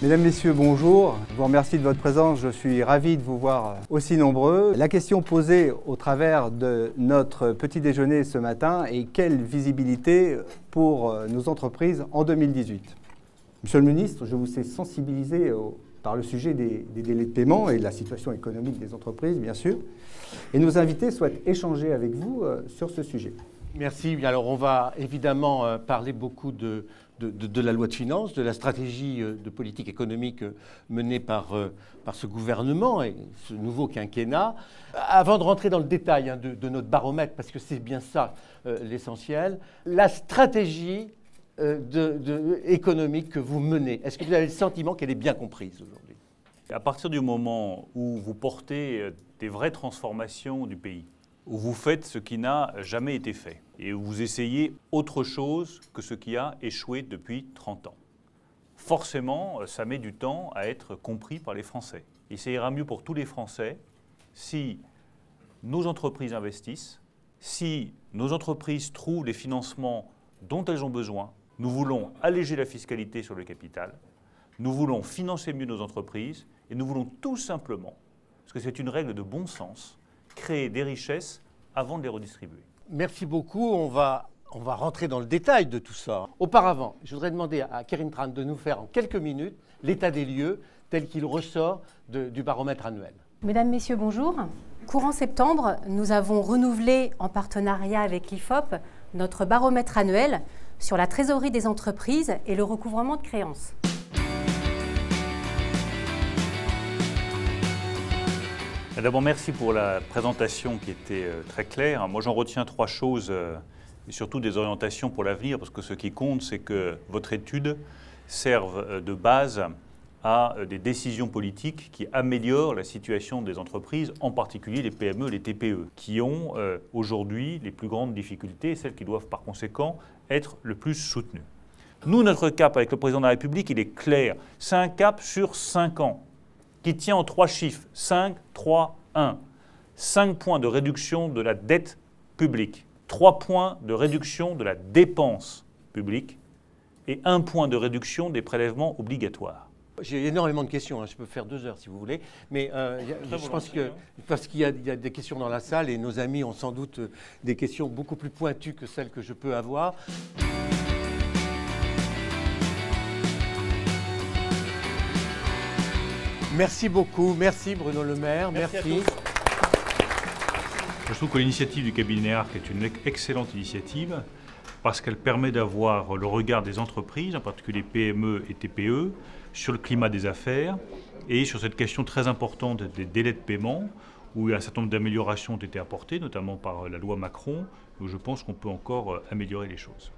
Mesdames, Messieurs, bonjour. Je vous remercie de votre présence. Je suis ravi de vous voir aussi nombreux. La question posée au travers de notre petit déjeuner ce matin est quelle visibilité pour nos entreprises en 2018 ? Monsieur le ministre, je vous ai sensibilisé par le sujet des délais de paiement et de la situation économique des entreprises, bien sûr. Et nos invités souhaitent échanger avec vous sur ce sujet. Merci. Alors, on va évidemment parler beaucoup de la loi de finances, de la stratégie de politique économique menée par ce gouvernement et ce nouveau quinquennat. Avant de rentrer dans le détail de notre baromètre, parce que c'est bien ça l'essentiel, la stratégie économique que vous menez, est-ce que vous avez le sentiment qu'elle est bien comprise aujourd'hui ? À partir du moment où vous portez des vraies transformations du pays, où vous faites ce qui n'a jamais été fait et où vous essayez autre chose que ce qui a échoué depuis 30 ans. Forcément, ça met du temps à être compris par les Français. Et ça ira mieux pour tous les Français si nos entreprises investissent, si nos entreprises trouvent les financements dont elles ont besoin. Nous voulons alléger la fiscalité sur le capital, nous voulons financer mieux nos entreprises et nous voulons tout simplement, parce que c'est une règle de bon sens, créer des richesses avant de les redistribuer. Merci beaucoup. On va rentrer dans le détail de tout ça. Auparavant, je voudrais demander à Karine Tran de nous faire en quelques minutes l'état des lieux tel qu'il ressort du baromètre annuel. Mesdames, Messieurs, bonjour. Courant septembre, nous avons renouvelé en partenariat avec l'IFOP notre baromètre annuel sur la trésorerie des entreprises et le recouvrement de créances. D'abord, merci pour la présentation qui était très claire. Moi, j'en retiens 3 choses, et surtout des orientations pour l'avenir, parce que ce qui compte, c'est que votre étude serve de base à des décisions politiques qui améliorent la situation des entreprises, en particulier les PME et les TPE, qui ont aujourd'hui les plus grandes difficultés et celles qui doivent par conséquent être le plus soutenues. Nous, notre cap avec le président de la République, il est clair. C'est un cap sur 5 ans. Qui tient en 3 chiffres, 5, 3, 1. 5 points de réduction de la dette publique, 3 points de réduction de la dépense publique et 1 point de réduction des prélèvements obligatoires. J'ai énormément de questions, je peux faire 2 heures si vous voulez, mais je pense que, parce qu'il y a des questions dans la salle et nos amis ont sans doute des questions beaucoup plus pointues que celles que je peux avoir. Merci beaucoup, merci Bruno Le Maire, merci. Je trouve que l'initiative du cabinet ARC est une excellente initiative parce qu'elle permet d'avoir le regard des entreprises, en particulier PME et TPE, sur le climat des affaires et sur cette question très importante des délais de paiement où un certain nombre d'améliorations ont été apportées, notamment par la loi Macron, où je pense qu'on peut encore améliorer les choses.